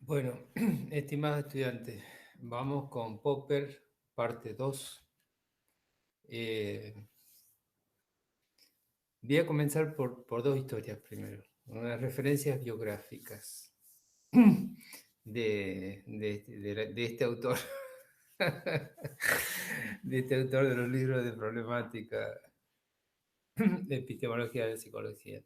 Bueno, estimados estudiantes, vamos con Popper, parte 2. Eh, Voy a comenzar por dos historias primero, unas referencias biográficas de este autor, de este autor de los libros de problemática de epistemología de la psicología.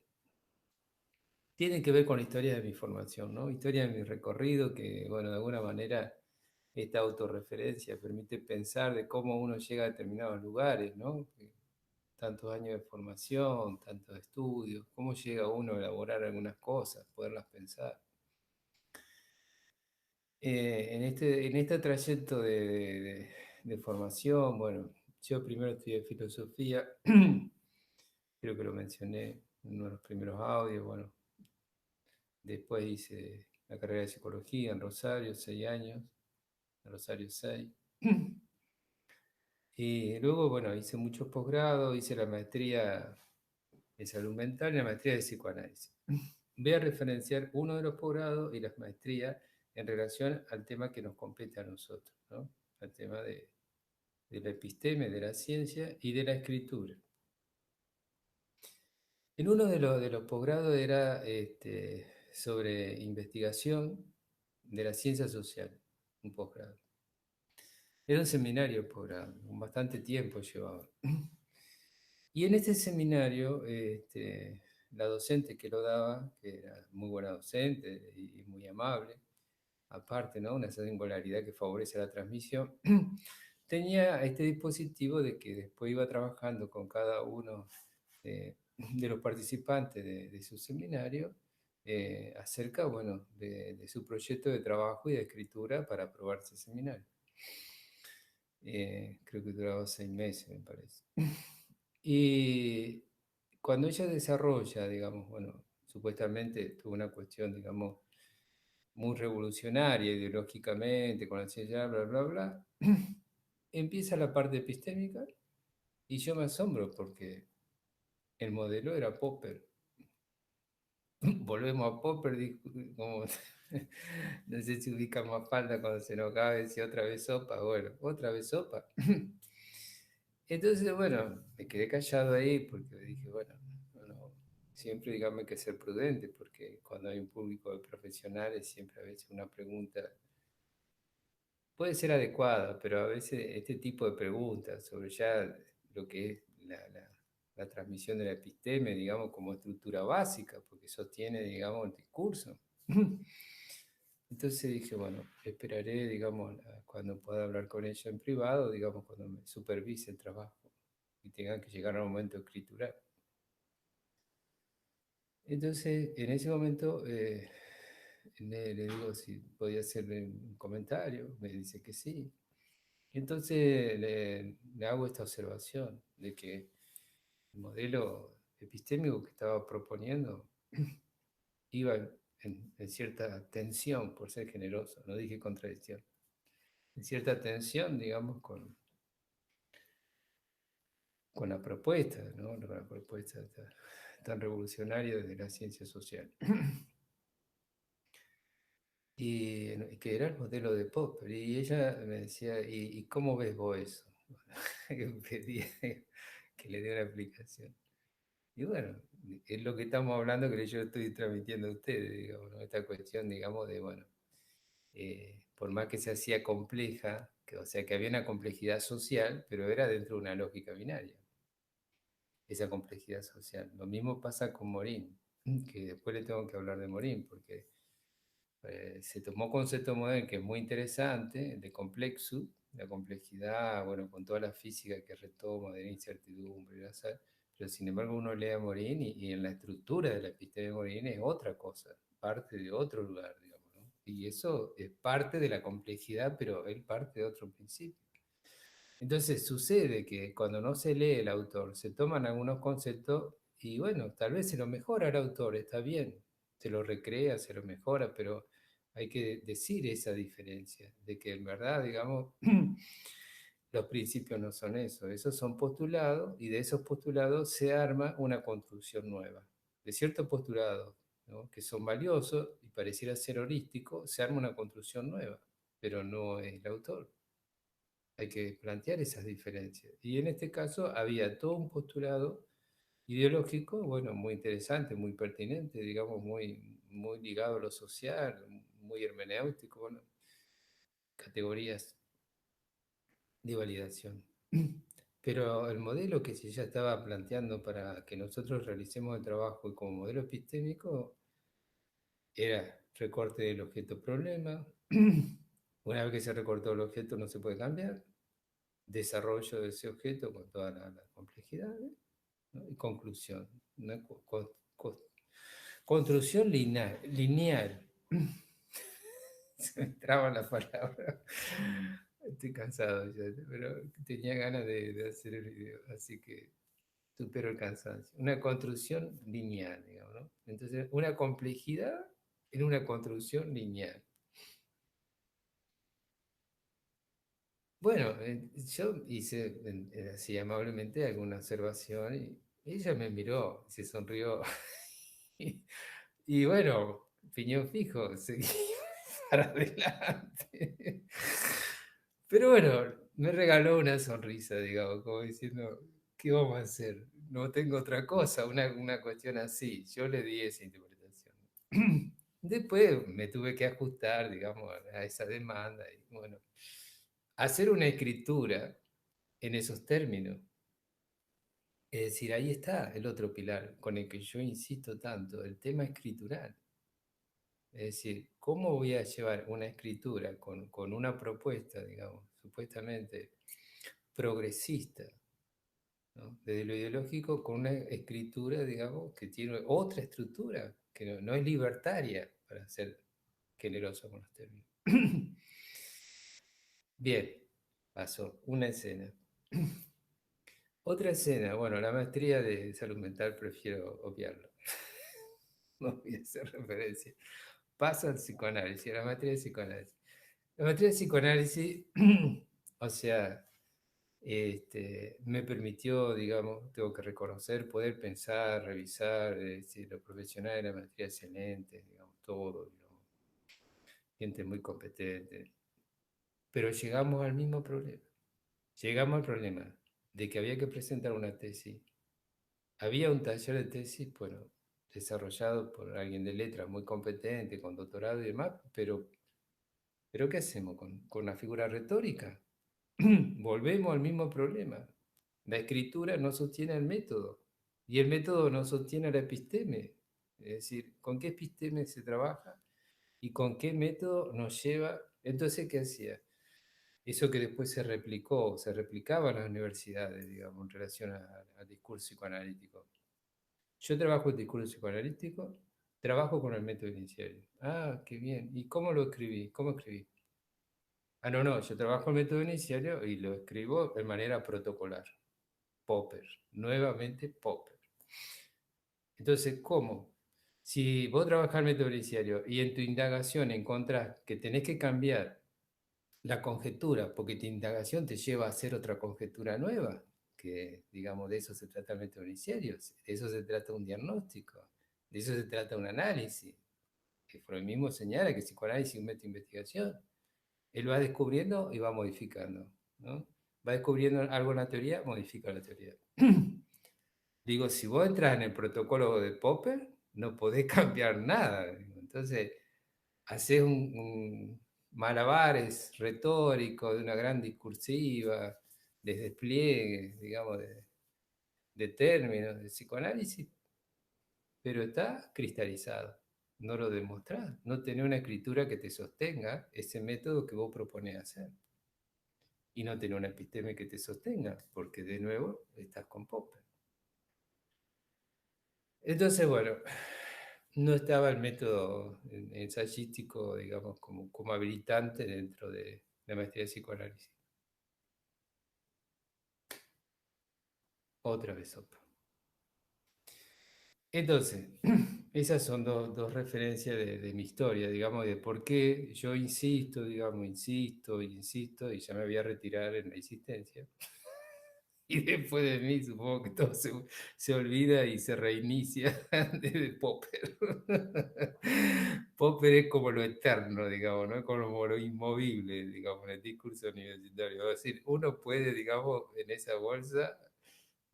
Tienen que ver con la historia de mi formación, ¿no? Historia de mi recorrido, que, bueno, de alguna manera esta autorreferencia permite pensar de cómo uno llega a determinados lugares, ¿no? Tantos años de formación, tantos estudios, cómo llega uno a elaborar algunas cosas, poderlas pensar. En este trayecto de formación, bueno, yo primero estudié filosofía, creo que lo mencioné en uno de los primeros audios, bueno, después hice la carrera de psicología en Rosario, 6 años, en Rosario 6. Y luego, bueno, hice muchos posgrados, hice la maestría de salud mental y la maestría de psicoanálisis. Voy a referenciar uno de los posgrados y las maestrías en relación al tema que nos compete a nosotros, ¿no? Al tema de la episteme, de la ciencia y de la escritura. En uno de los posgrados era sobre investigación de la ciencia social, un posgrado. Era un seminario posgrado, con bastante tiempo llevaba. Y en este seminario, la docente que lo daba, que era muy buena docente y muy amable, aparte, ¿no? Una singularidad que favorece la transmisión, tenía este dispositivo de que después iba trabajando con cada uno de los participantes de su seminario acerca, bueno, de su proyecto de trabajo y de escritura para aprobar ese seminario. Creo que duraba 6 meses, me parece. Y cuando ella desarrolla, digamos, bueno, supuestamente tuvo una cuestión, digamos, muy revolucionaria ideológicamente, con la ciencia, bla, bla, bla, empieza la parte epistémica y yo me asombro porque el modelo era Popper. Volvemos a Popper, como, no sé si ubica más falta cuando se enojaba y decía otra vez sopa, bueno, otra vez sopa. Entonces, bueno, me quedé callado ahí porque dije, bueno, siempre digamos hay que ser prudente porque cuando hay un público de profesionales siempre a veces una pregunta puede ser adecuada, pero a veces este tipo de preguntas sobre ya lo que es la transmisión de la episteme, digamos, como estructura básica, porque sostiene, digamos, el discurso. Entonces dije, bueno, esperaré, digamos, cuando pueda hablar con ella en privado, digamos, cuando me supervise el trabajo y tenga que llegar al momento de escriturar. Entonces, en ese momento le digo si podía hacerle un comentario, me dice que sí. Entonces le hago esta observación de que el modelo epistémico que estaba proponiendo iba en cierta tensión, por ser generoso, no dije contradicción, en cierta tensión, digamos, con la propuesta, ¿no? La propuesta tan revolucionaria de la ciencia social. Y que era el modelo de Popper. Y ella me decía, ¿y cómo ves vos eso? Que me pedía que le dé una explicación. Y bueno, es lo que estamos hablando que yo estoy transmitiendo a ustedes, digamos, ¿no? Esta cuestión, digamos, de, bueno, por más que se hacía compleja, o sea, que había una complejidad social, pero era dentro de una lógica binaria, esa complejidad social. Lo mismo pasa con Morín, que después le tengo que hablar de Morín, porque se tomó concepto moderno que es muy interesante, de complexo, la complejidad, bueno, con toda la física que retoma de la incertidumbre, y pero sin embargo uno lee a Morín y en la estructura de la episteme de Morín es otra cosa, parte de otro lugar, digamos, ¿no? Y eso es parte de la complejidad, pero él parte de otro principio. Entonces sucede que cuando no se lee el autor, se toman algunos conceptos y bueno, tal vez se lo mejora el autor, está bien, se lo recrea, se lo mejora, pero hay que decir esa diferencia, de que en verdad, digamos, los principios no son eso, esos son postulados y de esos postulados se arma una construcción nueva. De ciertos postulados ¿no? Que son valiosos y pareciera ser holístico, se arma una construcción nueva, pero no es el autor. Hay que plantear esas diferencias. Y en este caso había todo un postulado ideológico, bueno, muy interesante, muy pertinente, digamos, muy ligado a lo social, muy hermenéutico, bueno, categorías de validación. Pero el modelo que se ya estaba planteando para que nosotros realicemos el trabajo como modelo epistémico era recorte del objeto problema. Una vez que se recortó el objeto no se puede cambiar. Desarrollo de ese objeto con todas las complejidades, ¿no? Y conclusión. Una construcción lineal. Se me traba la palabra. Estoy cansado ya, pero tenía ganas de hacer el video, así que supero el cansancio. Una construcción lineal, digamos, ¿no? Entonces, una complejidad en una construcción lineal. Bueno, yo hice así amablemente alguna observación y ella me miró, se sonrió. Y, y bueno, piñón fijo, seguí para adelante. Pero bueno, me regaló una sonrisa, digamos, como diciendo, ¿qué vamos a hacer? No tengo otra cosa, una cuestión así. Yo le di esa interpretación. Después me tuve que ajustar, digamos, a esa demanda y bueno, hacer una escritura en esos términos. Es decir, ahí está el otro pilar con el que yo insisto tanto, el tema escritural. Es decir, ¿cómo voy a llevar una escritura con una propuesta, digamos, supuestamente progresista, ¿no? Desde lo ideológico, con una escritura, digamos, que tiene otra estructura, que no es libertaria, para ser generoso con los términos? Bien, pasó una escena. Otra escena, bueno, la maestría de salud mental prefiero obviarlo. No voy a hacer referencia. Pasa al psicoanálisis, a la maestría de psicoanálisis. La maestría de psicoanálisis, o sea, me permitió, digamos, tengo que reconocer, poder pensar, revisar, los profesionales de la maestría excelentes, digamos, todo, digamos, gente muy competente. Pero llegamos al mismo problema. Llegamos al problema de que había que presentar una tesis. Había un taller de tesis, bueno, desarrollado por alguien de letras muy competente, con doctorado y demás, pero ¿qué hacemos con la figura retórica? Volvemos al mismo problema. La escritura no sostiene el método y el método no sostiene la episteme. Es decir, ¿con qué episteme se trabaja y con qué método nos lleva? Entonces, ¿qué hacía? Eso que después se replicaba en las universidades, digamos, en relación al discurso psicoanalítico. Yo trabajo el discurso psicoanalítico, trabajo con el método inicial. Ah, qué bien. ¿Y cómo lo escribí? ¿Cómo escribí? Ah, no, no, yo trabajo el método inicial y lo escribo de manera protocolar. Popper, nuevamente Popper. Entonces, ¿cómo? Si vos trabajás el método iniciario y en tu indagación encontrás que tenés que cambiar la conjetura, porque tu indagación te lleva a hacer otra conjetura nueva, que digamos de eso se trata el método iniciario, de eso se trata un diagnóstico, de eso se trata un análisis, que Freud mismo señala que psicoanálisis es un método de investigación. Él va descubriendo y va modificando, ¿no? Va descubriendo algo en la teoría, modifica la teoría. Digo, si vos entras en el protocolo de Popper, no podés cambiar nada. Entonces, haces un malabares retórico de una gran discursiva, de despliegue, digamos, de términos, de psicoanálisis, pero está cristalizado. No lo demostrás, no tenés una escritura que te sostenga ese método que vos proponés hacer. Y no tenés una episteme que te sostenga, porque de nuevo estás con Popper. Entonces, bueno, no estaba el método ensayístico, digamos, como habilitante dentro de la maestría de psicoanálisis. Otra vez sopa. Entonces, esas son dos referencias de mi historia, digamos, de por qué yo insisto, digamos, insisto, y ya me voy a retirar en la insistencia. Y después de mí, supongo que todo se olvida y se reinicia desde Popper. Popper es como lo eterno, digamos, ¿no? Como lo inmovible, digamos, en el discurso universitario. Es decir, uno puede, digamos, en esa bolsa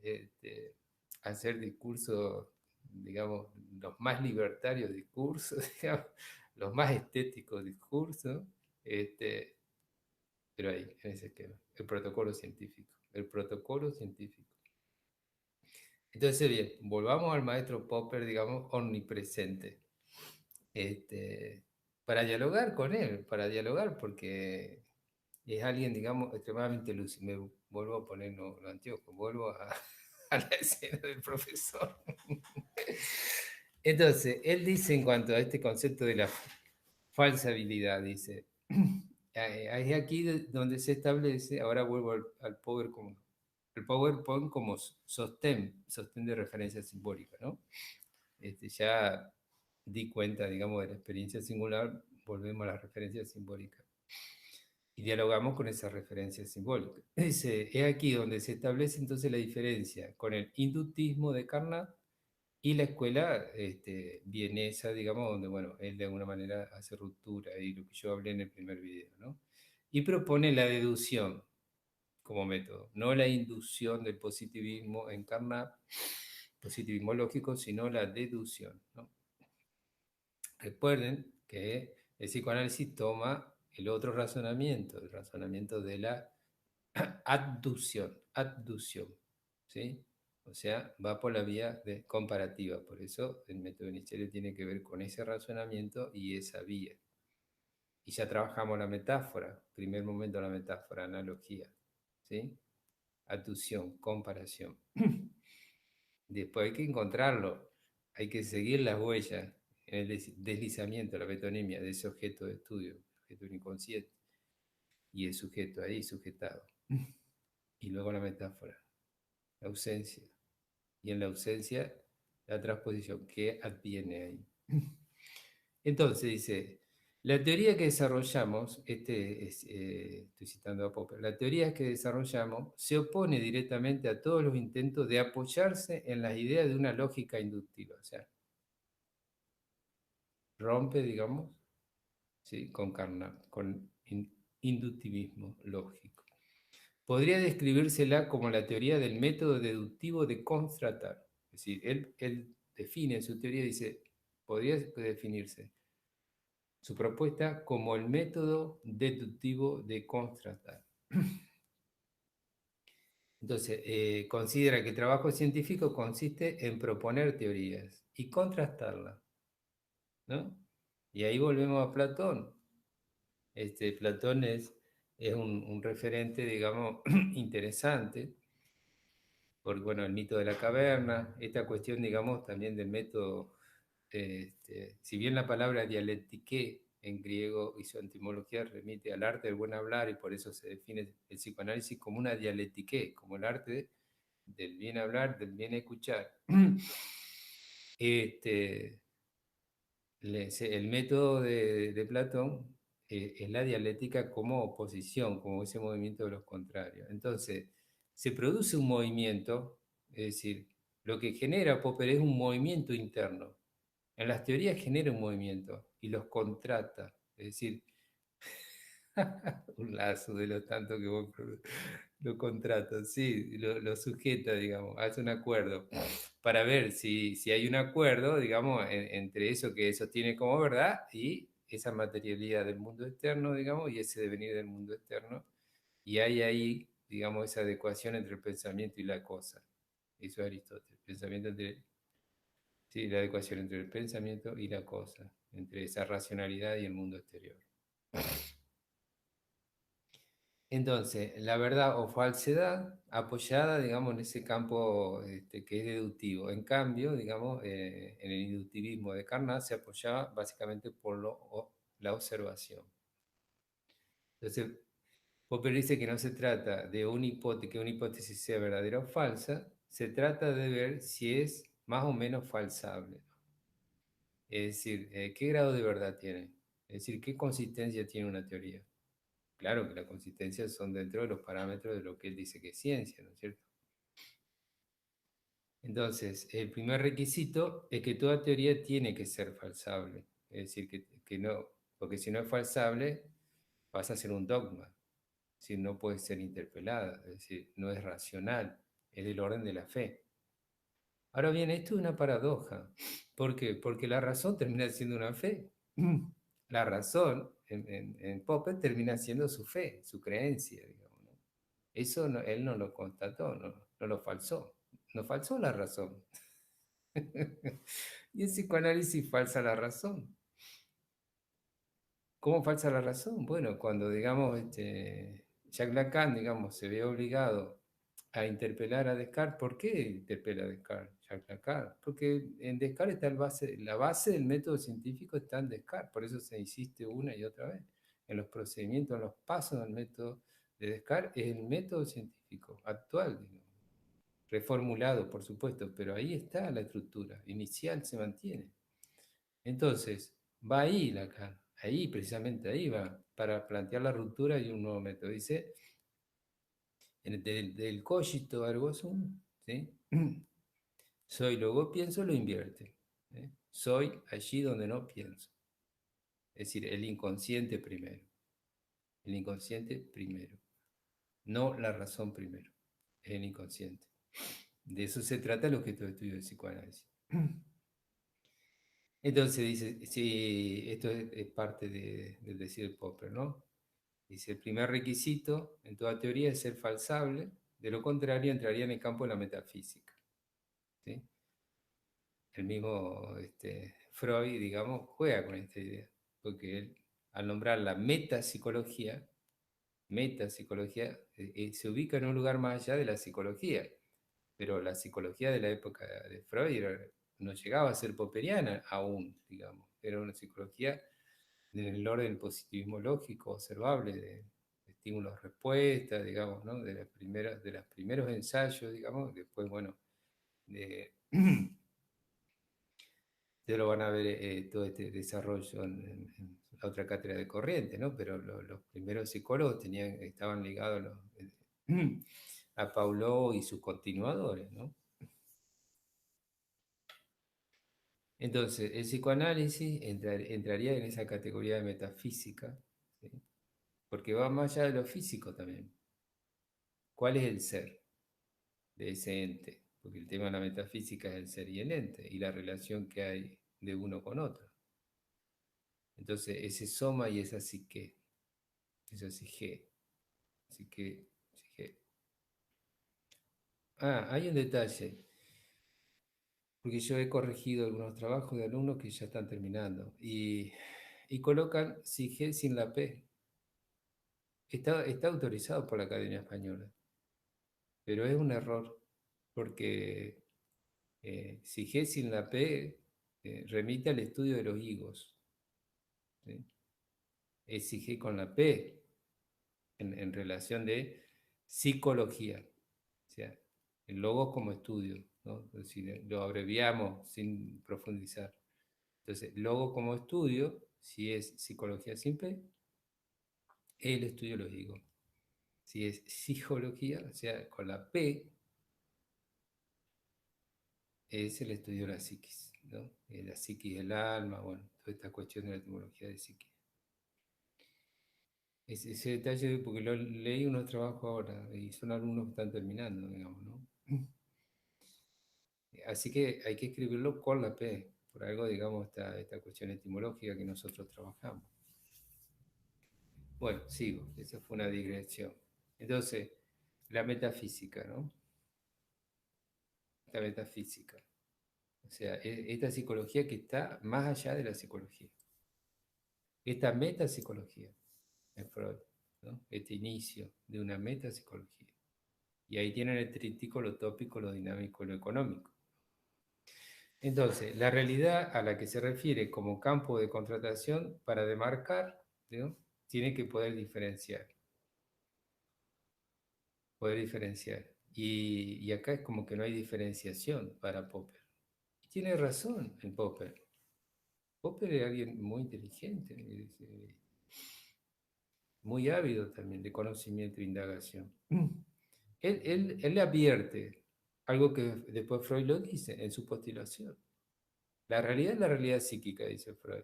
este, hacer discursos, digamos, los más libertarios discursos, digamos, los más estéticos discursos, este, pero ahí, en ese esquema, el protocolo científico, el protocolo científico. Entonces, bien, volvamos al maestro Popper, digamos, omnipresente, este, para dialogar con él, para dialogar, porque es alguien, digamos, extremadamente lúcido. Me vuelvo a poner lo anteojos, vuelvo a la escena del profesor. Entonces, él dice en cuanto a este concepto de la falsabilidad, dice, es aquí donde se establece, ahora vuelvo al Power como, el PowerPoint como sostén de referencia simbólica, ¿no? Ya di cuenta, digamos, de la experiencia singular, volvemos a la referencia simbólica y dialogamos con esa referencia simbólica. Dice, es aquí donde se establece entonces la diferencia con el inductismo de Carnot y la escuela vienesa, digamos, donde, bueno, él de alguna manera hace ruptura, y lo que yo hablé en el primer video, ¿no? Y propone la deducción como método, no la inducción del positivismo en Carnot, positivismo lógico, sino la deducción, ¿no? Recuerden que el psicoanálisis toma el otro razonamiento, el razonamiento de la abducción, ¿sí? O sea, va por la vía de comparativa, por eso el método Nietzsche tiene que ver con ese razonamiento y esa vía. Y ya trabajamos la metáfora, primer momento la metáfora, analogía, ¿sí? Abducción, comparación. Después hay que encontrarlo, hay que seguir las huellas en el deslizamiento, la metonimia de ese objeto de estudio, objeto inconsciente, y el sujeto ahí, sujetado. Y luego la metáfora, la ausencia. Y en la ausencia, la transposición, ¿qué adviene ahí? Entonces dice, la teoría que desarrollamos, estoy citando a Popper, la teoría que desarrollamos se opone directamente a todos los intentos de apoyarse en las ideas de una lógica inductiva, o sea, rompe, digamos, ¿sí? Con Carnot, con inductivismo lógico. Podría describírsela como la teoría del método deductivo de constatar. Es decir, él define su teoría, dice, podría definirse su propuesta como el método deductivo de constatar. Entonces, considera que el trabajo científico consiste en proponer teorías y contrastarlas, ¿no? Y ahí volvemos a Platón. Platón es un referente, digamos, interesante, porque, bueno, el mito de la caverna, esta cuestión, digamos, también del método, si bien la palabra dialéctique en griego y su etimología remite al arte del buen hablar, y por eso se define el psicoanálisis como una dialéctique, como el arte del bien hablar, del bien escuchar. Este, el método de Platón es la dialéctica como oposición, como ese movimiento de los contrarios. Entonces, se produce un movimiento, es decir, lo que genera Popper es un movimiento interno. En las teorías genera un movimiento y los contrata, es decir, un lazo de lo tanto que vos lo contratas, sí, lo sujeta, digamos, hace un acuerdo para ver si hay un acuerdo, digamos, entre eso que sostiene como verdad y esa materialidad del mundo externo, digamos, y ese devenir del mundo externo. Y hay ahí, digamos, esa adecuación entre el pensamiento y la cosa. Eso es Aristóteles, pensamiento entre, sí, la adecuación entre el pensamiento y la cosa, entre esa racionalidad y el mundo exterior. Entonces, la verdad o falsedad apoyada, digamos, en ese campo que es deductivo. En cambio, digamos, en el inductivismo de Carnot se apoyaba básicamente por la observación. Entonces, Popper dice que no se trata de que una hipótesis sea verdadera o falsa, se trata de ver si es más o menos falsable. Es decir, qué grado de verdad tiene. Es decir, qué consistencia tiene una teoría. Claro que las consistencias son dentro de los parámetros de lo que él dice que es ciencia, ¿no es cierto? Entonces, el primer requisito es que toda teoría tiene que ser falsable. Es decir, que no, porque si no es falsable, pasa a ser un dogma. Si no puede ser interpelada, es decir, no es racional, es del orden de la fe. Ahora bien, esto es una paradoja. ¿Por qué? Porque la razón termina siendo una fe. La razón en Popper termina siendo su fe, su creencia, digamos, ¿no? Eso él no lo constató, no lo falsó. No falsó la razón. Y en psicoanálisis falsa la razón. ¿Cómo falsa la razón? Bueno, cuando, digamos, Jacques Lacan, digamos, se ve obligado a interpelar a Descartes, ¿por qué interpela a Descartes, Jacques Lacan? Porque en Descartes está la base del método científico está en Descartes, por eso se insiste una y otra vez. En los procedimientos, en los pasos del método de Descartes, es el método científico actual, digamos, reformulado, por supuesto, pero ahí está la estructura inicial, se mantiene. Entonces, va ahí Lacan, ahí precisamente ahí va, para plantear la ruptura y un nuevo método. Dice, del cogito ergo sum, ¿sí? Soy, luego pienso, lo invierte. ¿Eh? Soy allí donde no pienso. Es decir, el inconsciente primero. El inconsciente primero. No la razón primero. El inconsciente. De eso se trata el objeto de estudio del psicoanálisis. Entonces dice, sí, esto es parte del decir de Popper, ¿no? Dice, el primer requisito en toda teoría es ser falsable, de lo contrario entraría en el campo de la metafísica. ¿Sí? El mismo Freud, digamos, juega con esta idea, porque él, al nombrar la metapsicología se ubica en un lugar más allá de la psicología, pero la psicología de la época de Freud no llegaba a ser popperiana aún, digamos, era una psicología en el orden del positivismo lógico observable, de estímulos-respuestas, digamos, ¿no? De los primeros ensayos, digamos, después, bueno, de, ya lo van a ver todo este desarrollo en la otra cátedra de corriente, ¿no? Pero los primeros psicólogos estaban ligados a Paulo y sus continuadores, ¿no? Entonces, el psicoanálisis entraría en esa categoría de metafísica, ¿sí? Porque va más allá de lo físico también. ¿Cuál es el ser de ese ente? Porque el tema de la metafísica es el ser y el ente y la relación que hay de uno con otro. Entonces, ese soma y esa psique, esa psique, psique, psique. Ah, hay un detalle, porque yo he corregido algunos trabajos de alumnos que ya están terminando y colocan psique sin la P. Está autorizado por la Academia Española, pero es un error, porque psique sin la P remite al estudio de los higos. ¿Sí? Exige con la P en relación de psicología, o sea, el logo como estudio, ¿no? Es decir, lo abreviamos sin profundizar. Entonces, logo como estudio, si es psicología simple, es el estudio lógico. Si es psicología, o sea, con la P, es el estudio de la psiquis, ¿no? La psiquis del alma, bueno, toda esta cuestión de la etimología de psiquis. Ese detalle, porque lo leí unos trabajos ahora y son alumnos que están terminando, digamos, ¿no? Así que hay que escribirlo con la P, por algo, digamos, esta cuestión etimológica que nosotros trabajamos. Bueno, sigo, esa fue una digresión. Entonces, la metafísica, ¿no? La metafísica. O sea, esta psicología que está más allá de la psicología. Esta metapsicología en Freud, ¿no? Este inicio de una metapsicología. Y ahí tienen el tríptico, lo tópico, lo dinámico, lo económico. Entonces, la realidad a la que se refiere como campo de contratación para demarcar, ¿no? Tiene que poder diferenciar. Y acá es como que no hay diferenciación para Popper. Y tiene razón en Popper. Popper es alguien muy inteligente, muy ávido también de conocimiento e indagación. Él le advierte. Algo que después Freud lo dice en su postulación. La realidad es la realidad psíquica, dice Freud.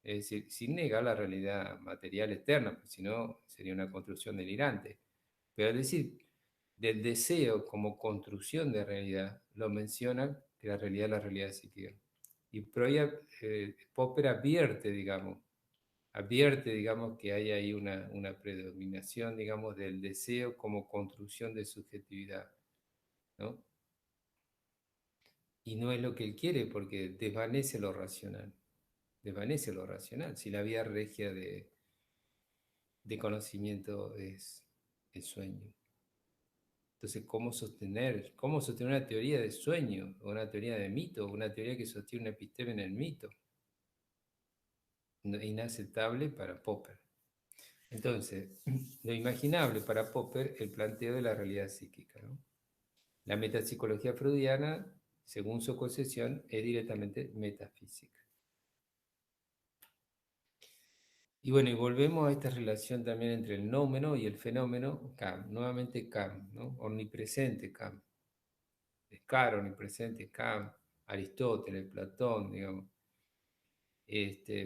Es decir, sin negar la realidad material externa, porque si no sería una construcción delirante. Pero es decir, del deseo como construcción de realidad, lo menciona que la realidad es la realidad psíquica. Y Freud, Popper advierte, digamos, que hay ahí una predominación, digamos, del deseo como construcción de subjetividad, ¿no? Y no es lo que él quiere porque desvanece lo racional, desvanece lo racional. Si la vía regia de conocimiento es el sueño. Entonces, cómo sostener una teoría de sueño, o una teoría de mito, o una teoría que sostiene una episteme en el mito? Inaceptable para Popper. Entonces, lo imaginable para Popper, el planteo de la realidad psíquica, ¿no? La metapsicología freudiana, según su concepción, es directamente metafísica. Y bueno, y volvemos a esta relación también entre el nómeno y el fenómeno, Kant, nuevamente Kant, ¿no? Omnipresente Kant, Descartes, omnipresente Kant, Aristóteles, Platón, digamos,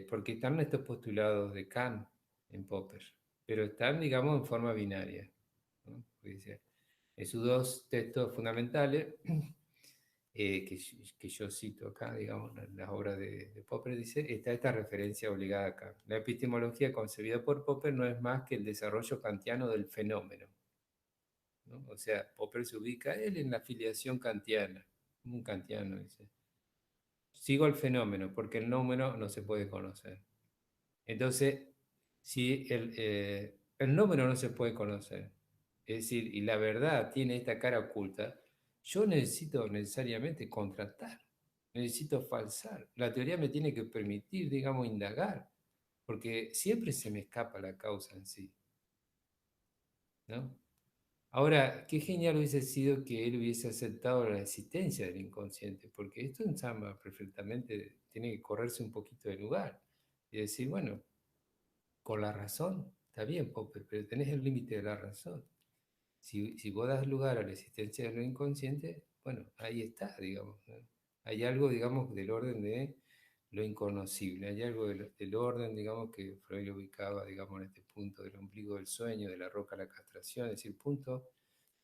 porque están estos postulados de Kant en Popper, pero están, digamos, en forma binaria, ¿no? Dice, en sus dos textos fundamentales, que yo cito acá, digamos, en las obras de Popper, dice, está esta referencia obligada acá. La epistemología concebida por Popper no es más que el desarrollo kantiano del fenómeno, ¿no? O sea, Popper se ubica él en la filiación kantiana, un kantiano, dice. Sigo el fenómeno, porque el número no se puede conocer. Entonces, si el número no se puede conocer, es decir, y la verdad tiene esta cara oculta, yo necesito necesariamente contrastar, necesito falsar. La teoría me tiene que permitir, digamos, indagar, porque siempre se me escapa la causa en sí, ¿no? Ahora, qué genial hubiese sido que él hubiese aceptado la existencia del inconsciente, porque esto en Samba perfectamente tiene que correrse un poquito de lugar y decir, bueno, con la razón, está bien, Popper, pero tenés el límite de la razón. Si vos das lugar a la existencia de lo inconsciente, bueno, ahí está, digamos, ¿no? Hay algo, digamos, del orden de lo inconocible, hay algo del orden, digamos, que Freud lo ubicaba, digamos, en este punto del ombligo del sueño, de la roca a la castración, es decir, punto,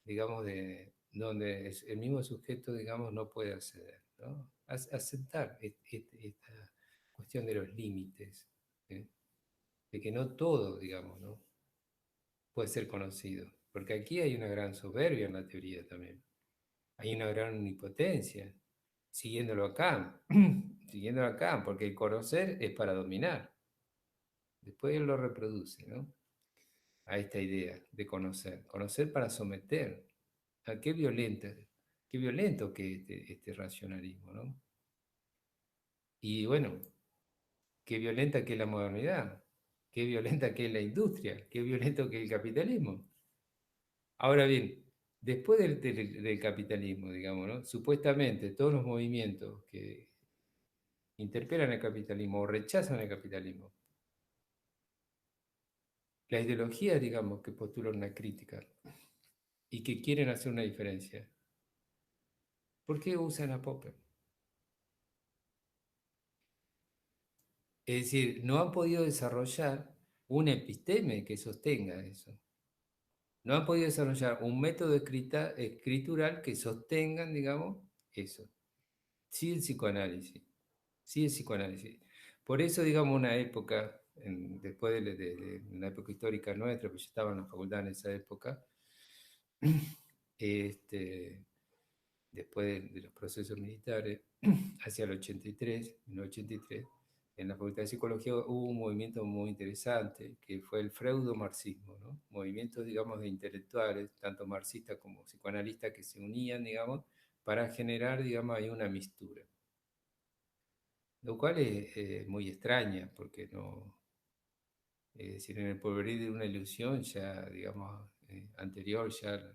digamos, de donde el mismo sujeto, digamos, no puede acceder, ¿no? Aceptar esta cuestión de los límites, ¿eh? De que no todo, digamos, ¿no? Puede ser conocido. Porque aquí hay una gran soberbia en la teoría también. Hay una gran omnipotencia, siguiéndolo acá, siguiéndolo acá, porque el conocer es para dominar. Después él lo reproduce, ¿no? A esta idea de conocer. Conocer para someter. ¿A qué violento que este racionalismo, ¿no? Y bueno, qué violenta que es la modernidad, qué violenta que es la industria, qué violento que es el capitalismo. Ahora bien, después del capitalismo, digamos, ¿no? Supuestamente todos los movimientos que interpelan el capitalismo o rechazan el capitalismo, la ideología, digamos, que postulan una crítica y que quieren hacer una diferencia, ¿por qué usan a Popper? Es decir, no han podido desarrollar un episteme que sostenga eso. No han podido desarrollar un método escritural que sostengan, digamos, eso. Sí el psicoanálisis. Sí, el psicoanálisis. Por eso, digamos, una época, después de una época histórica nuestra, pues yo estaba en la facultad en esa época, este, después de los procesos militares, hacia el 83, 1983, en la Facultad de Psicología hubo un movimiento muy interesante, que fue el freudo-marxismo, ¿no? Movimientos, digamos, de intelectuales, tanto marxistas como psicoanalistas, que se unían, digamos, para generar, digamos, ahí una mistura. Lo cual es muy extraña, porque no, es decir, en el porvenir de una ilusión ya, digamos, anterior ya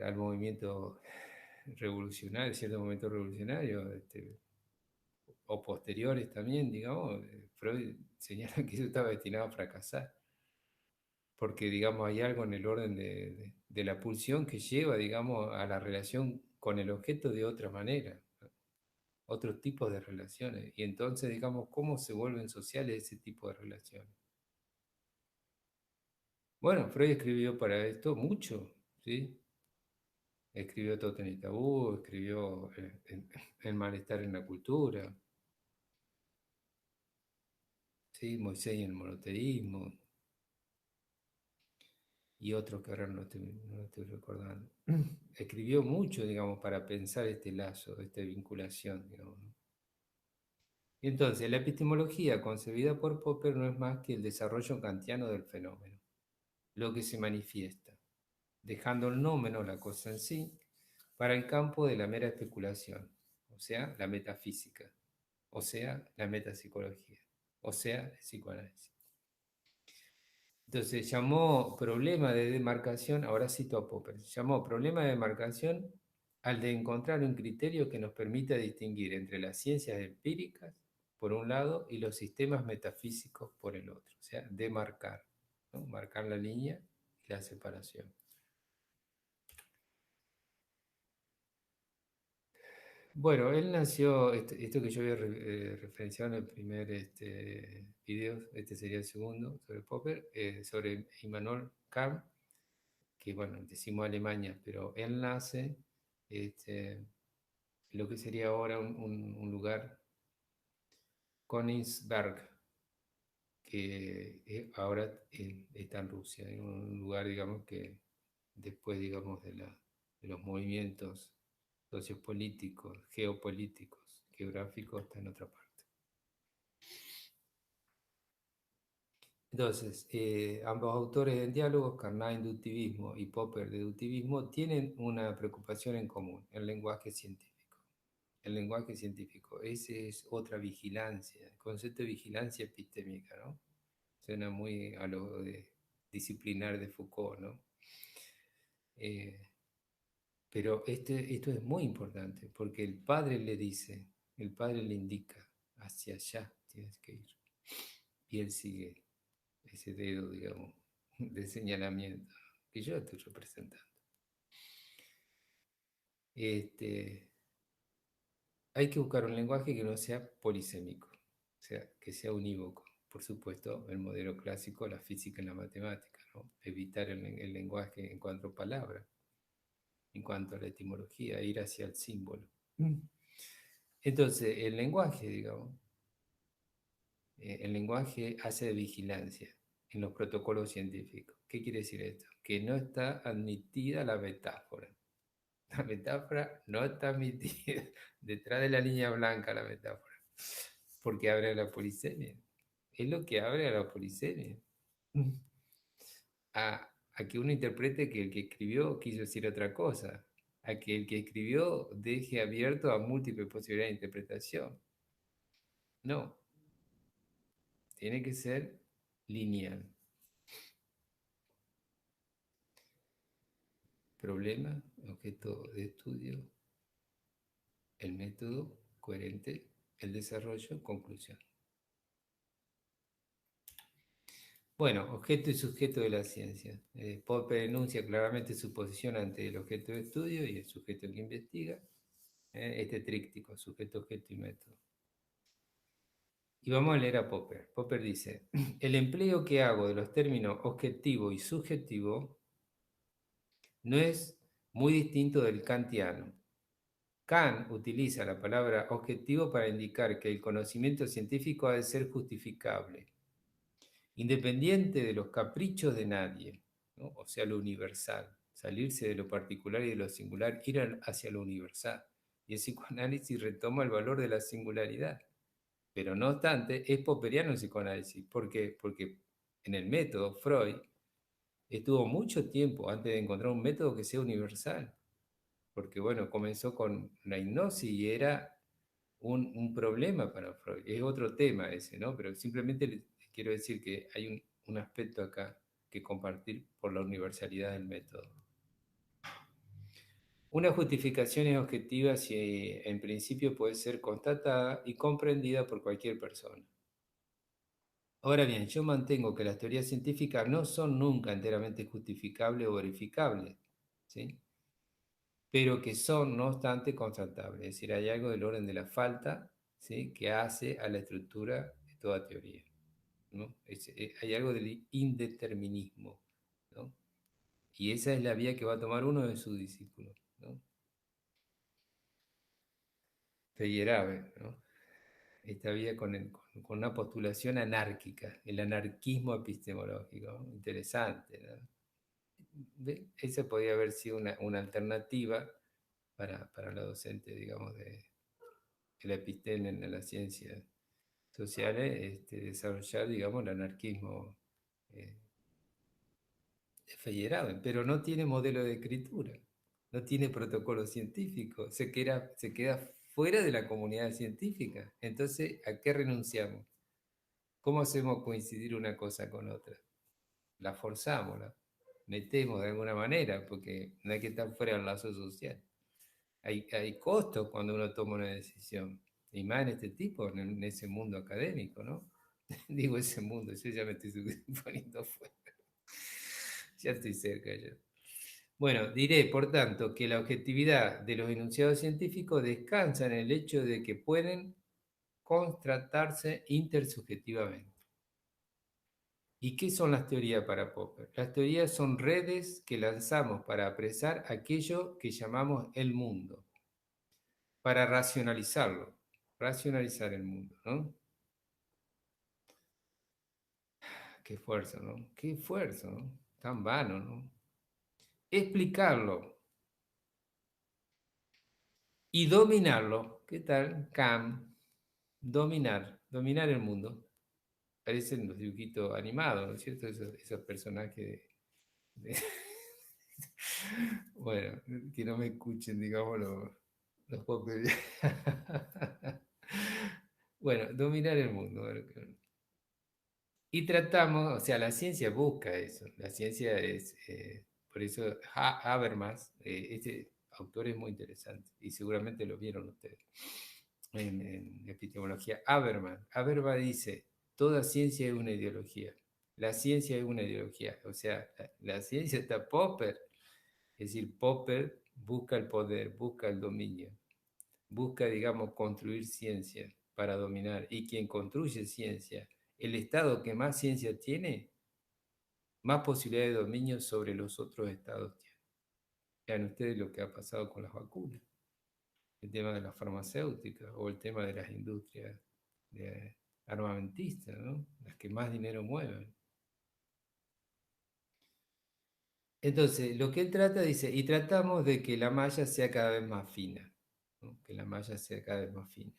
al movimiento revolucionario, cierto momento revolucionario, o posteriores también, digamos, Freud señala que eso estaba destinado a fracasar. porque, digamos, hay algo en el orden de la pulsión que lleva, digamos, a la relación con el objeto de otra manera, otros tipos de relaciones. Y entonces, digamos, ¿cómo se vuelven sociales ese tipo de relaciones? Bueno, Freud escribió para esto mucho, ¿sí? Escribió Totem y Tabú, escribió El malestar en la cultura, ¿sí? Moisés y el monoteísmo, y otros que ahora no estoy recordando. Escribió mucho, digamos, para pensar este lazo, esta vinculación, digamos, ¿no? Y entonces, la epistemología concebida por Popper no es más que el desarrollo kantiano del fenómeno, lo que se manifiesta, dejando el nómeno, la cosa en sí, para el campo de la mera especulación, o sea, la metafísica, o sea, la metapsicología, o sea, el psicoanálisis. Entonces llamó problema de demarcación, ahora cito a Popper, llamó problema de demarcación al de encontrar un criterio que nos permita distinguir entre las ciencias empíricas, por un lado, y los sistemas metafísicos por el otro. O sea, demarcar, ¿no? Marcar la línea y la separación. Bueno, él nació, esto que yo había referenciado en el primer video, este sería el segundo, sobre Popper, sobre Immanuel Kant, que bueno, decimos Alemania, pero él nace este, en lo que sería ahora un lugar, Königsberg, que ahora está en Rusia, en un lugar, digamos, que después, digamos, de los movimientos sociopolíticos, geopolíticos, geográficos, está en otra parte. Entonces, ambos autores en diálogos, Carnot inductivismo y Popper deductivismo, tienen una preocupación en común, el lenguaje científico. El lenguaje científico, ese es otra vigilancia, el concepto de vigilancia epistémica, ¿no? Suena muy a lo de disciplinar de Foucault, ¿no? Eh, pero esto es muy importante, porque el padre le dice, el padre le indica, hacia allá tienes que ir. Y él sigue ese dedo, digamos, de señalamiento que yo estoy representando. Este, hay que buscar un lenguaje que no sea polisémico, o sea, que sea unívoco. Por supuesto, el modelo clásico, la física y la matemática, ¿no? Evitar el lenguaje en cuanto a palabra, en cuanto a la etimología, ir hacia el símbolo. Entonces, el lenguaje, digamos, el lenguaje hace de vigilancia en los protocolos científicos. ¿Qué quiere decir esto? Que no está admitida la metáfora. La metáfora no está admitida. Detrás de la línea blanca la metáfora. Porque abre a la polisemia. Es lo que abre a la polisemia. A que uno interprete que el que escribió quiso decir otra cosa. A que el que escribió deje abierto a múltiples posibilidades de interpretación. No, tiene que ser lineal. Problema, objeto de estudio, el método coherente, el desarrollo, conclusión. Bueno, objeto y sujeto de la ciencia. Popper enuncia claramente su posición ante el objeto de estudio y el sujeto que investiga. Este tríptico, sujeto, objeto y método. Y vamos a leer a Popper. Popper dice, el empleo que hago de los términos objetivo y subjetivo no es muy distinto del kantiano. Kant utiliza la palabra objetivo para indicar que el conocimiento científico ha de ser justificable, independiente de los caprichos de nadie, ¿no? O sea, lo universal, salirse de lo particular y de lo singular, ir hacia lo universal. Y el psicoanálisis retoma el valor de la singularidad. Pero no obstante, es popperiano el psicoanálisis. ¿Por qué? Porque en el método Freud estuvo mucho tiempo antes de encontrar un método que sea universal. Porque bueno, comenzó con la hipnosis y era un problema para Freud. Es otro tema ese, ¿no? Pero simplemente les quiero decir que hay un aspecto acá que compartir por la universalidad del método. Una justificación es objetiva si en principio puede ser constatada y comprendida por cualquier persona. Ahora bien, yo mantengo que las teorías científicas no son nunca enteramente justificables o verificables, ¿sí? Pero que son, no obstante, constatables. Es decir, hay algo del orden de la falta, ¿sí? Que hace a la estructura de toda teoría, ¿no? Hay algo del indeterminismo, ¿no? Y esa es la vía que va a tomar uno de sus discípulos, ¿no? Feyerabend, ¿no? Esta vía con una postulación anárquica, el anarquismo epistemológico, ¿no? Interesante, ¿no? Esa podría haber sido una alternativa para la docente, digamos, de la episteme en las ciencias sociales, desarrollar, digamos, el anarquismo eh, Feyerabend, pero no tiene modelo de escritura, no tiene protocolo científico, se queda fuera de la comunidad científica. Entonces, ¿a qué renunciamos? ¿Cómo hacemos coincidir una cosa con otra? La forzamos, la metemos de alguna manera, porque no hay que estar fuera del lazo social. Hay costos cuando uno toma una decisión, y más en este tipo, en ese mundo académico, ¿no? Digo ese mundo, yo ya me estoy poniendo fuera, ya estoy cerca ya. Bueno, diré, por tanto, que la objetividad de los enunciados científicos descansa en el hecho de que pueden constatarse intersubjetivamente. ¿Y qué son las teorías para Popper? Las teorías son redes que lanzamos para apresar aquello que llamamos el mundo, para racionalizarlo, racionalizar el mundo, ¿no? Qué fuerza, ¿no? Qué fuerza, ¿no? Tan vano, ¿no? Explicarlo y dominarlo. ¿Qué tal? Dominar el mundo. Parecen los dibujitos animados, ¿no es cierto? Esos personajes de- Bueno, que no me escuchen, digamos, los Popper. Bueno, dominar el mundo. Y tratamos, o sea, la ciencia busca eso. La ciencia es, por eso Habermas, este autor es muy interesante y seguramente lo vieron ustedes en epistemología. Habermas dice, toda ciencia es una ideología. La ciencia es una ideología. O sea, la ciencia está Popper. Es decir, Popper busca el poder, busca el dominio, busca, digamos, construir ciencia para dominar. Y quien construye ciencia, el Estado que más ciencia tiene, más posibilidad de dominio sobre los otros estados tiene. Vean ustedes lo que ha pasado con las vacunas, el tema de las farmacéuticas o el tema de las industrias armamentistas, ¿no? Las que más dinero mueven. Entonces, lo que él trata, dice, y tratamos de que la malla sea cada vez más fina, ¿no? Que la malla sea cada vez más fina.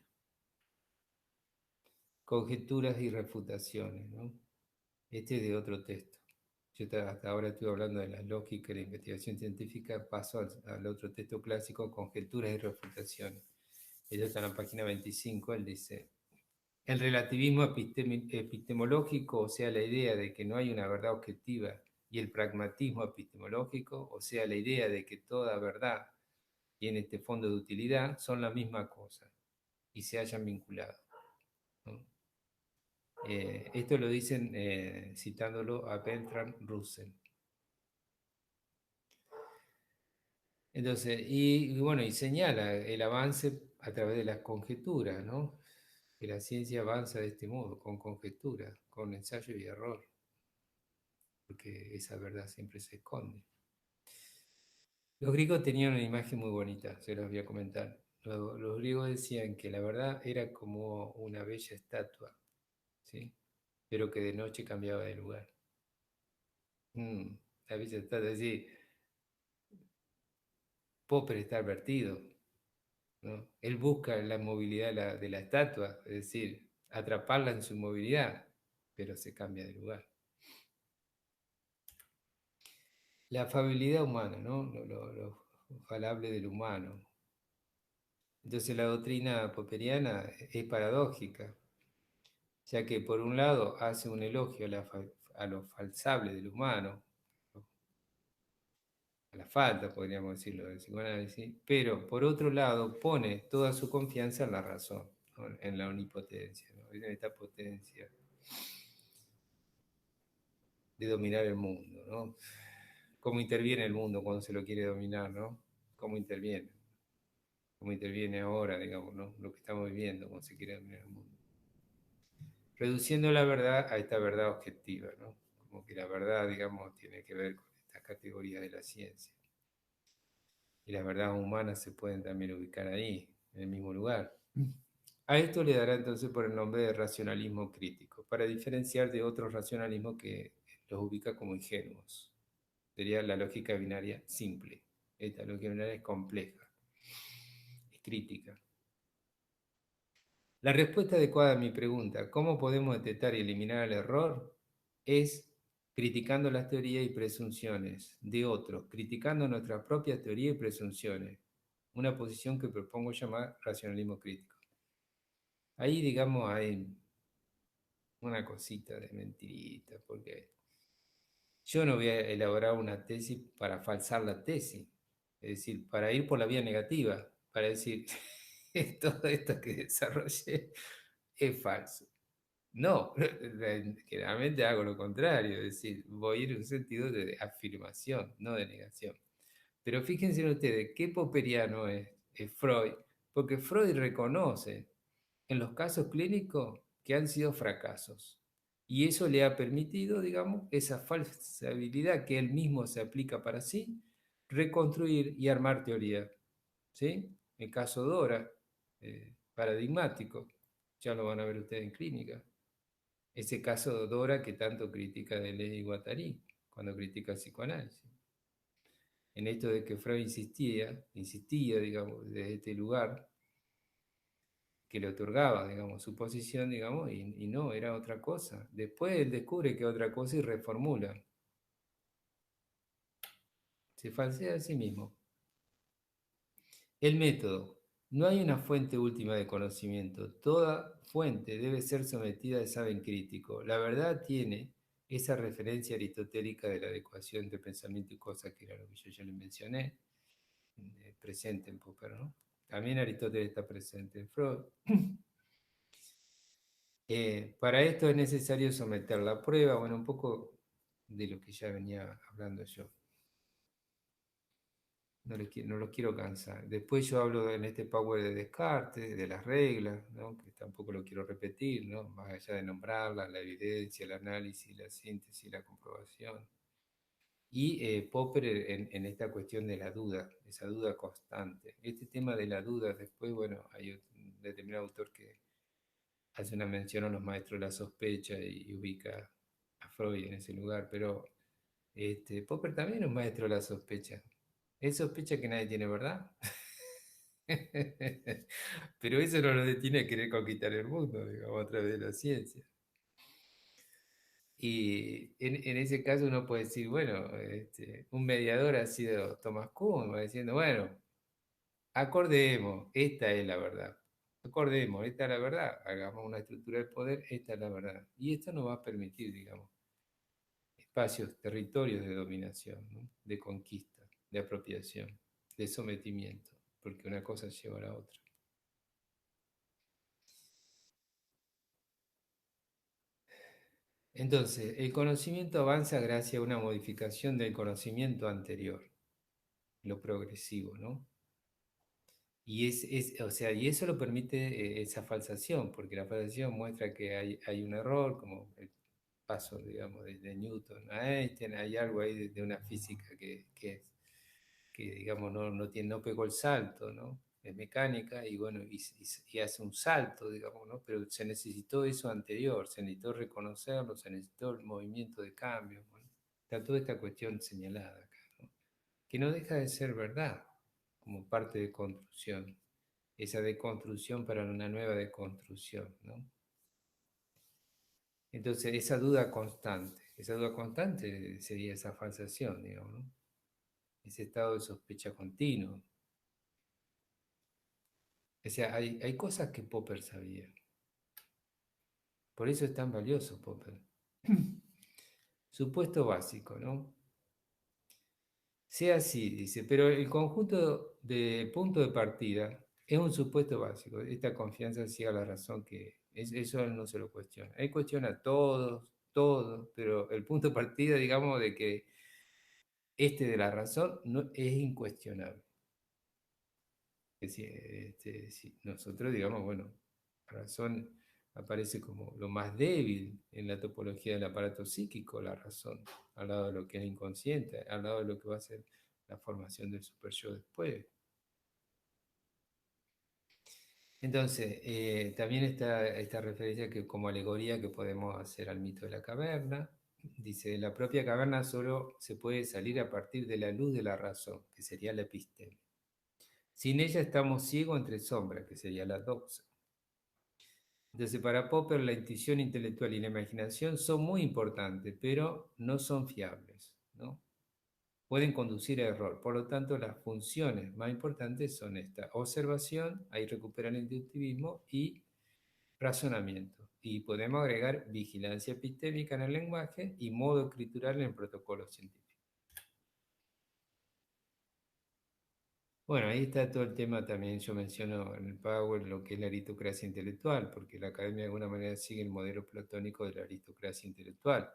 Conjeturas y refutaciones, ¿no? Este es de otro texto. Yo hasta ahora estoy hablando de la lógica y la investigación científica, paso al otro texto clásico, conjeturas y refutaciones. Ella está en la página 25, él dice, el relativismo epistemológico, o sea, la idea de que no hay una verdad objetiva, y el pragmatismo epistemológico, o sea, la idea de que toda verdad tiene este fondo de utilidad, son la misma cosa y se hayan vinculado, ¿no? Esto lo dicen citándolo a Bertrand Russell. Entonces, y bueno, y señala el avance a través de las conjeturas, ¿no? Que la ciencia avanza de este modo, con conjeturas, con ensayo y error, porque esa verdad siempre se esconde. Los griegos tenían una imagen muy bonita, se los voy a comentar. Los griegos decían que la verdad era como una bella estatua, ¿sí? Pero que de noche cambiaba de lugar. Mm, la bella estatua, es decir, Popper está advertido, ¿no? Él busca la movilidad de la estatua, es decir, atraparla en su movilidad, pero se cambia de lugar. La afabilidad humana, ¿no? Lo falable del humano. Entonces la doctrina popperiana es paradójica, ya que por un lado hace un elogio a lo falsable del humano, a la falta, podríamos decirlo, del psicoanálisis, pero por otro lado pone toda su confianza en la razón, ¿no? En la omnipotencia, ¿no? En esta potencia. de dominar el mundo, ¿no? Cómo interviene el mundo cuando se lo quiere dominar, ¿no? Cómo interviene, cómo interviene ahora, digamos, ¿no? Lo que estamos viviendo, cómo se quiere dominar el mundo. Reduciendo la verdad a esta verdad objetiva, ¿no? Como que la verdad, digamos, tiene que ver con estas categorías de la ciencia. Y las verdades humanas se pueden también ubicar ahí, en el mismo lugar. A esto le dará entonces por el nombre de racionalismo crítico, para diferenciar de otros racionalismos que los ubica como ingenuos. Sería la lógica binaria simple. Esta lógica binaria es compleja, es crítica. La respuesta adecuada a mi pregunta, ¿cómo podemos detectar y eliminar el error? Es criticando las teorías y presunciones de otros, criticando nuestras propias teorías y presunciones. Una posición que propongo llamar racionalismo crítico. Ahí, digamos, hay una cosita de mentirita, porque yo no voy a elaborar una tesis para falsar la tesis, es decir, para ir por la vía negativa, para decir, todo esto que desarrollé es falso. No, generalmente hago lo contrario, es decir, voy a ir en un sentido de afirmación, no de negación. Pero fíjense ustedes, qué popperiano es Freud, porque Freud reconoce en los casos clínicos que han sido fracasos. Y eso le ha permitido, digamos, esa falsabilidad que él mismo se aplica para sí, reconstruir y armar teoría. ¿Sí? El caso Dora, paradigmático, ya lo van a ver ustedes en clínica. Ese caso de Dora que tanto critica de Ley Guattari, cuando critica el psicoanálisis. En esto de que Freud insistía, digamos, desde este lugar, que le otorgaba, digamos, su posición, digamos, y no, era otra cosa. Después él descubre que es otra cosa y reformula. Se falsea a sí mismo. El método. No hay una fuente última de conocimiento. Toda fuente debe ser sometida a examen crítico. La verdad tiene esa referencia aristotélica de la adecuación entre pensamiento y cosa, que era lo que yo ya le mencioné, presente en Popper, ¿no? También Aristóteles está presente en Freud. Para esto es necesario someter la prueba, bueno, un poco de lo que ya venía hablando yo. No los quiero cansar. Después yo hablo en este Power de Descartes, de las reglas, ¿no? Que tampoco lo quiero repetir, ¿no? Más allá de nombrarlas, la evidencia, el análisis, la síntesis, la comprobación. Y Popper en esta cuestión de la duda, esa duda constante. Este tema de la duda, después, bueno, hay un determinado autor que hace una mención a los maestros de la sospecha y ubica a Freud en ese lugar, pero Popper también es un maestro de la sospecha. Él sospecha que nadie tiene verdad. Pero eso no lo detiene a querer conquistar el mundo, digamos, a través de la ciencia. Y en ese caso uno puede decir, bueno, un mediador ha sido Thomas Kuhn, va diciendo, bueno, acordemos, esta es la verdad. Acordemos, esta es la verdad. Hagamos una estructura del poder, esta es la verdad. Y esto nos va a permitir, digamos, espacios, territorios de dominación, ¿no? De conquista, de apropiación, de sometimiento, porque una cosa lleva a la otra. Entonces, el conocimiento avanza gracias a una modificación del conocimiento anterior, lo progresivo, ¿no? O sea, y eso lo permite esa falsación, porque la falsación muestra que hay un error, como el paso, digamos, de Newton a Einstein, hay algo ahí de una física que digamos, no pegó el salto, ¿no? Es mecánica y bueno, y hace un salto, digamos, ¿no? Pero se necesitó eso anterior, se necesitó reconocerlo, se necesitó el movimiento de cambio, bueno, está toda esta cuestión señalada acá, ¿no? Que no deja de ser verdad, como parte de construcción, esa deconstrucción para una nueva deconstrucción, ¿no? Entonces, esa duda constante sería esa falsación, digamos, ¿no? Ese estado de sospecha continuo. O sea, hay cosas que Popper sabía. Por eso es tan valioso Popper. Supuesto básico, ¿no? Sea así, dice, pero el conjunto de punto de partida es un supuesto básico. Esta confianza ciega la razón eso él no se lo cuestiona. Él cuestiona todo, pero el punto de partida, digamos, de que de la razón no, es incuestionable. Es decir, si nosotros, digamos, bueno, la razón aparece como lo más débil en la topología del aparato psíquico, la razón, al lado de lo que es inconsciente, al lado de lo que va a ser la formación del super yo después. Entonces, también está esta referencia que como alegoría que podemos hacer al mito de la caverna. Dice, la propia caverna solo se puede salir a partir de la luz de la razón, que sería la episteme. Sin ella estamos ciegos entre sombras, que sería la doxa. Entonces, para Popper, la intuición intelectual y la imaginación son muy importantes, pero no son fiables, ¿no? Pueden conducir a error. Por lo tanto, las funciones más importantes son esta observación, ahí recuperan el inductivismo, y razonamiento. Y podemos agregar vigilancia epistémica en el lenguaje y modo escritural en el protocolo científico. Bueno, ahí está todo el tema también, yo menciono en el Power lo que es la aristocracia intelectual, porque la academia de alguna manera sigue el modelo platónico de la aristocracia intelectual.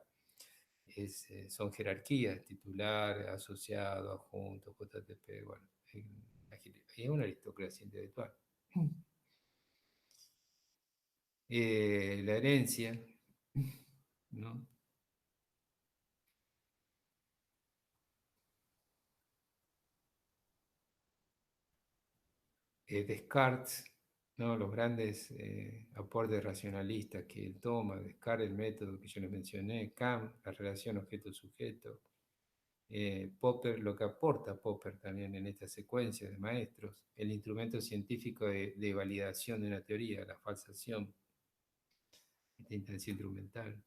Son jerarquías, titular, asociado, adjunto, JTP, bueno, es una aristocracia intelectual. La herencia, ¿no? Descartes, ¿no? Los grandes aportes racionalistas que él toma, Descartes, el método que yo les mencioné, Kant, la relación objeto-sujeto, Popper, lo que aporta Popper también en esta secuencia de maestros, el instrumento científico de validación de una teoría, la falsación, esta instancia instrumental.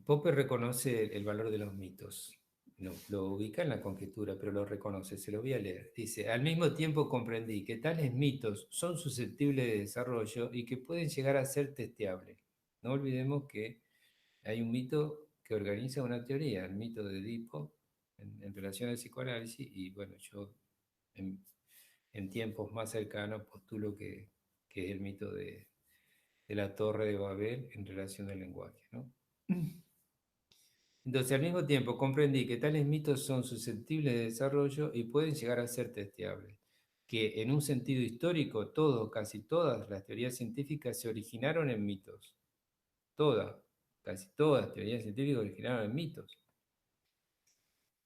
Popper reconoce el valor de los mitos. No, lo ubica en la conjetura, pero lo reconoce. Se lo voy a leer. Dice, al mismo tiempo comprendí que tales mitos son susceptibles de desarrollo y que pueden llegar a ser testeables. No olvidemos que hay un mito que organiza una teoría, el mito de Edipo, en relación al psicoanálisis, y bueno, yo en, en tiempos más cercanos postulo que es el mito de la Torre de Babel en relación al lenguaje, ¿no? Entonces, al mismo tiempo, comprendí que tales mitos son susceptibles de desarrollo y pueden llegar a ser testeables, que en un sentido histórico, casi todas las teorías científicas se originaron en mitos. Casi todas las teorías científicas originaron en mitos.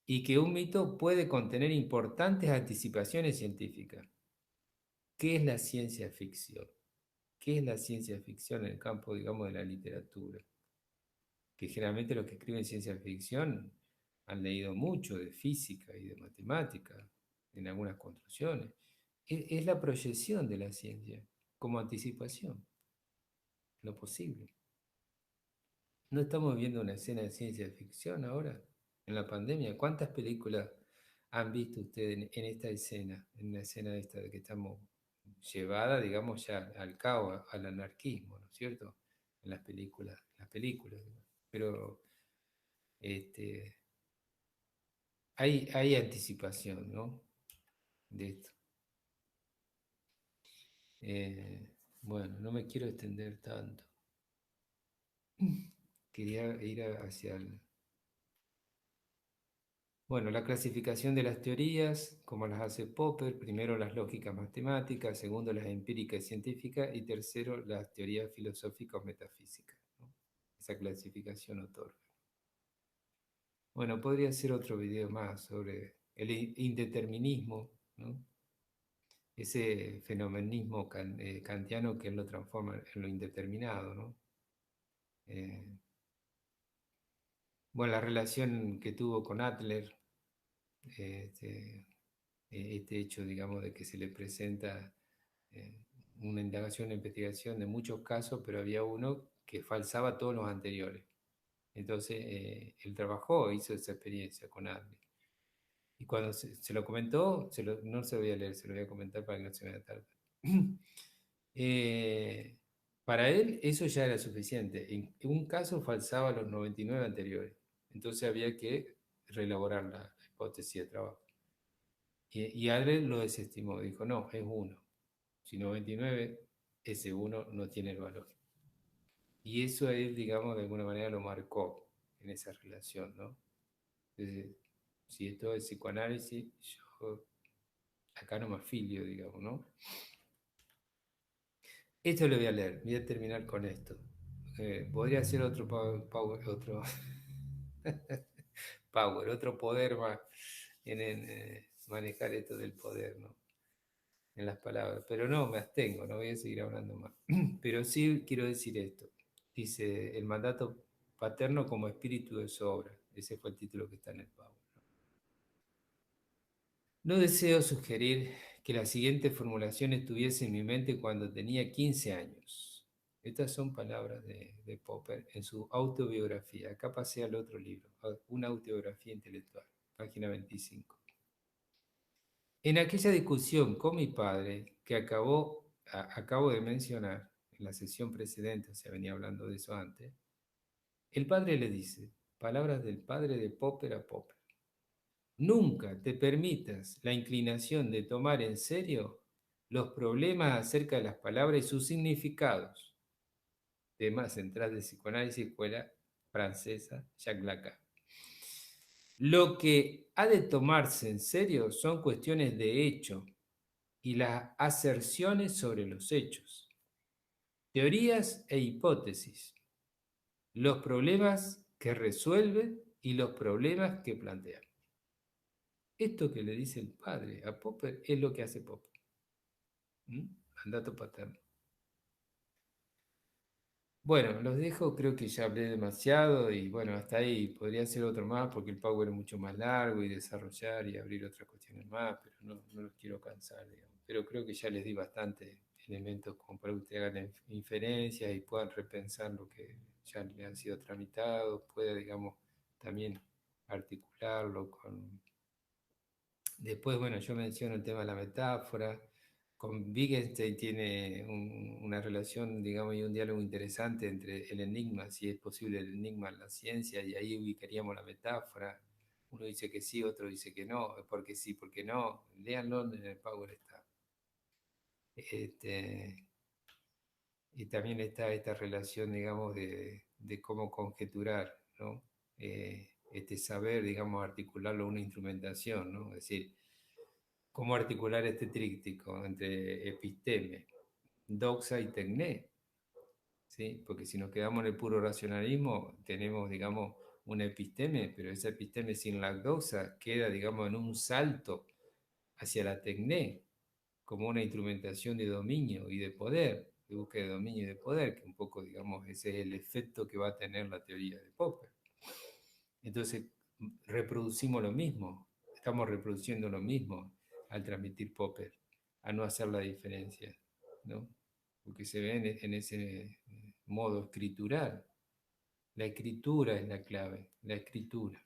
Y que un mito puede contener importantes anticipaciones científicas. ¿Qué es la ciencia ficción? ¿Qué es la ciencia ficción en el campo, digamos, de la literatura? Que generalmente los que escriben ciencia ficción han leído mucho de física y de matemática en algunas construcciones. Es la proyección de la ciencia como anticipación, lo posible. ¿No estamos viendo una escena de ciencia ficción ahora, en la pandemia? ¿Cuántas películas han visto ustedes en esta escena, en la escena esta de que estamos llevada, digamos, ya al caos, al anarquismo, ¿no es cierto? En las películas. Pero este, hay anticipación, ¿no? De esto. Bueno, no me quiero extender tanto. Quería ir hacia el... Bueno, la clasificación de las teorías, como las hace Popper, primero las lógicas matemáticas, segundo las empíricas y científicas, y tercero las teorías filosóficas o metafísicas, ¿no? Esa clasificación otorga. Bueno, podría ser otro video más sobre el indeterminismo, ¿no? Ese fenomenismo kantiano que él lo transforma en lo indeterminado, ¿no? Eh, bueno, la relación que tuvo con Adler, este, este hecho, digamos, de que se le presenta eh, una indagación, una investigación de muchos casos, pero había uno que falsaba todos los anteriores. Entonces, él trabajó, hizo esa experiencia con Adler. Y cuando se lo comentó, no se lo voy a leer, se lo voy a comentar para que no se me haga tarde. Eh, para él eso ya era suficiente. En un caso falsaba los 99 anteriores. Entonces había que reelaborar la hipótesis de trabajo. Y Adler lo desestimó. Dijo, no, es uno. Si 99, ese uno no tiene el valor. Y eso a él, digamos, de alguna manera lo marcó en esa relación, ¿no? Entonces, si esto es psicoanálisis, yo acá no me afilio, digamos, ¿no? Esto lo voy a leer, voy a terminar con esto. Podría ser otro power, otro power, otro poder más en manejar esto del poder, ¿no? En las palabras. Pero no, me abstengo, no voy a seguir hablando más. Pero sí quiero decir esto. Dice, el mandato paterno como espíritu de su obra. Ese fue el título que está en el power. No deseo sugerir que la siguiente formulación estuviese en mi mente cuando tenía 15 años. Estas son palabras de Popper en su autobiografía. Acá pasé al otro libro, una autobiografía intelectual, página 25. En aquella discusión con mi padre, que acabo de mencionar en la sesión precedente, o sea, venía hablando de eso antes, el padre le dice, palabras del padre de Popper a Popper. Nunca te permitas la inclinación de tomar en serio los problemas acerca de las palabras y sus significados. Tema central de psicoanálisis, escuela francesa, Jacques Lacan. Lo que ha de tomarse en serio son cuestiones de hecho y las aserciones sobre los hechos, teorías e hipótesis, los problemas que resuelven y los problemas que plantean. Esto que le dice el padre a Popper es lo que hace Popper. ¿Mm? Mandato paterno. Bueno, los dejo, creo que ya hablé demasiado y bueno, hasta ahí podría ser otro más porque el Power es mucho más largo y desarrollar y abrir otras cuestiones más, pero no los quiero cansar, digamos. Pero creo que ya les di bastante elementos como para que ustedes hagan inferencias y puedan repensar lo que ya le han sido tramitados, pueda, digamos, también articularlo con. Después, bueno, yo menciono el tema de la metáfora. Con Wittgenstein tiene una relación, digamos, y un diálogo interesante entre el enigma, si es posible el enigma en la ciencia, y ahí ubicaríamos la metáfora. Uno dice que sí, otro dice que no, porque sí, porque no. Léanlo, en el Power está. Este, y también está esta relación, digamos, de cómo conjeturar, ¿no? Este saber, digamos, articularlo a una instrumentación, ¿no? Es decir, cómo articular este tríptico entre episteme, doxa y tecné, ¿sí? Porque si nos quedamos en el puro racionalismo, tenemos, digamos, una episteme, pero esa episteme sin la doxa queda, digamos, en un salto hacia la tecné, como una instrumentación de dominio y de poder, de búsqueda de dominio y de poder, que un poco, digamos, ese es el efecto que va a tener la teoría de Popper. Entonces, reproducimos lo mismo, estamos reproduciendo lo mismo al transmitir Popper, a no hacer la diferencia, ¿no? Porque se ve en ese modo escritural. La escritura es la clave, la escritura.